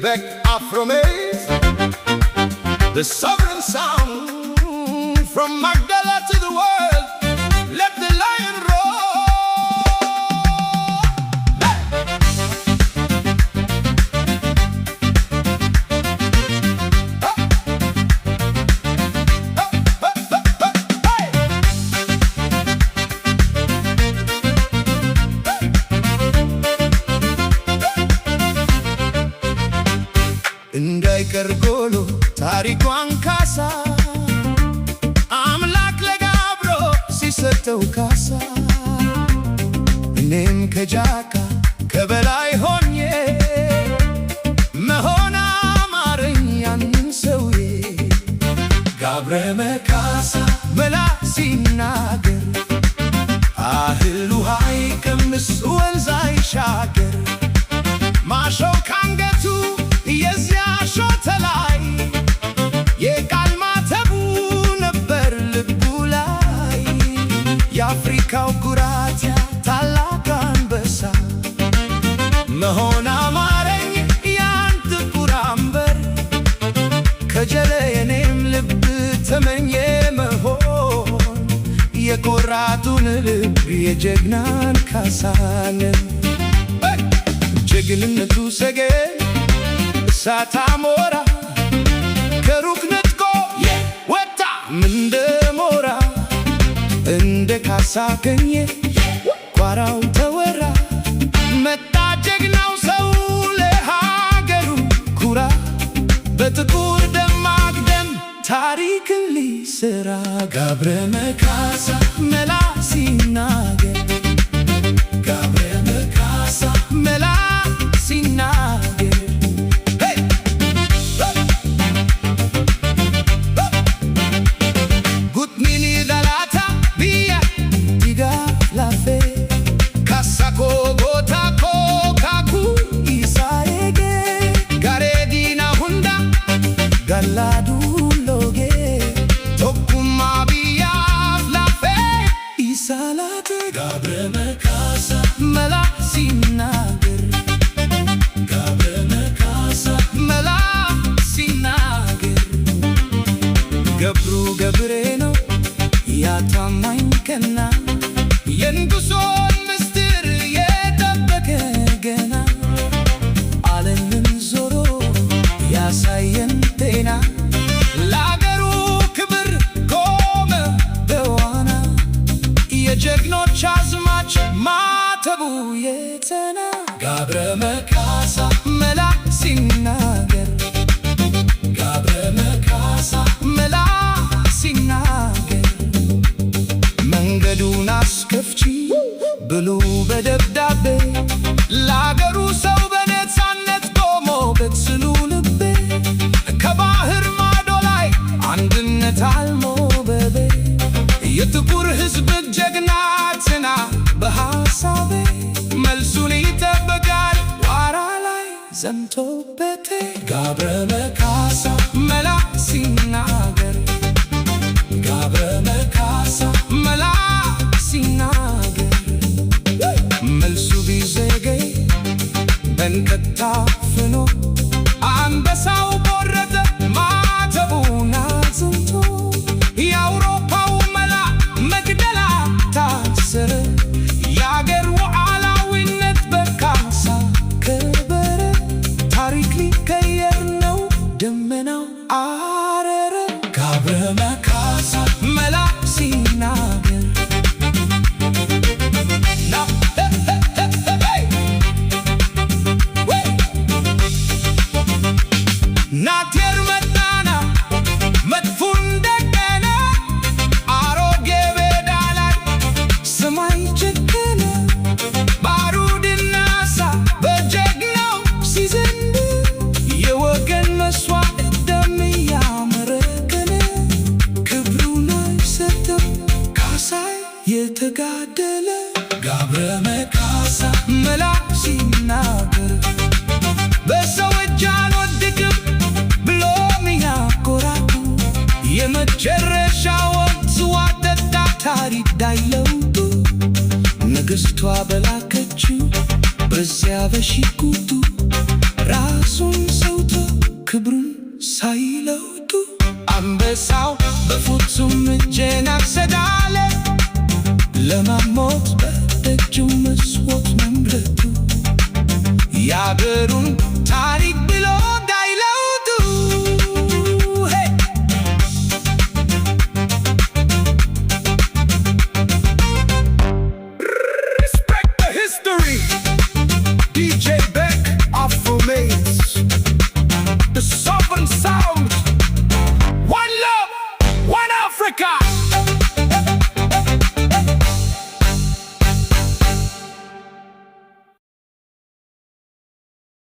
back Afro-Maize, the sovereign sound from Magdala to the world. Let the lion roar. እንዳይቀር ጎሎ ታሪኳን ካሳ አምላክ ለጋብሮ ሲሰጠው ካሳ እኔም ከጃካ ከበላይ ሆኜ መሆን አማረኝ ያንን ሰውዬ ጋብረ መካሳ መላ ሲናገር አህል ውሃ ይቀምስ ወንዝ አይሻገር ማሾው ካንገቱ የዚያ ሾተ ላይ የቃል ማተቡ ነበር ልቡ ላይ የአፍሪካው ጉራቻ ታላቅ አንበሳ መሆን አማረኝ ያን ጥቁር አንበር ከጀለ የኔም ልብ ተመኘ መሆን የቆራጡን ልብ የጀግናን ካሳን ጀግንነቱ ሰገን እሳት አሞራ ከሩቅ ነጥቆ ወጣ እንደ ሞራ እንደ ካሳ ገኘ ቋራው ተወራ መጣ ጀግናው ሰው ለሀገሩ ኩራ በጥቁር ደማቅ ደም ታሪክን ሊሰራ ጋብረ መካሳ መላ ሲናገር ጋብረ መካሳ መላ ሲናገር ጋብረ መካሳ መላ ሲናገር ጋብረ መካሳ መላ ሲናገር ገብሩ ገብሬ ነው ያታማኝ ቀና የንጉሶን ምስጢር የጠበቀ ገና ዓለምን ዞሮ ያሳየን ጤና ለአገሩ ክብር ቆመ በዋና የጀግኖች አዝማች ማተቡ የተና ጋብረ መካሳ መላ ሲናገር ጋብረ መካሳ መላ ሲናገር መንገዱን አስከፍቺ ብሉ በደብዳቤ ለአገሩ ሰው በነፃነት ቆሞ በትስሉ ልቤ ከባህር ማዶ ላይ አንድነት አልሞ በቤ የጥቁር ሕዝብ ጀግናትና በሐሳቤ መልሱን ይጠብቃል ቋራ ላይ ዘምቶበቴ ጋብረ መካሳ መላ ሲናገር ጋብረ መካሳ መላ ሲናገር መልሱ ቢዘገይ በንቀት ታፍኖ አንበሳው ቦረተ ማተቡን አጽንቶ የአውሮፓው መላ መግደላ ታሰረ የአገር ሉዓላዊነት በካሳ ከበረ ታሪክ ሊቀየር ነው ደመናው አረረ ጋብረ መካሳ መላ ሲናገር ናቴር መጣና መጥፉን ደገነ አሮጌ ቤዳ ላይ ሰማይ ጨከነ ባሩድና እሳት በጀግናው ሲዘንብ የወገን መስዋዕት ደም ያመረቀነ ክብሩን አይሰጥም ካሳይ የተጋደለ ጋብረ መካሳ መላ ሲናገር በሰው እጅ አልወድቅም ብሎ ሚያኮራቱ የመጨረሻውን ስዋደታ ታሪክ ዳይለውጡ ንግሥቷ በላከችው በዚያ በሽጉጡ ራሱን ሰውቶ ክብሩን ሳይለውጡ አንበሳው በፍጹም እጄን አልሰዳለ ለማሞት በደጁ መስዋዕት መምረጡ የአገሩን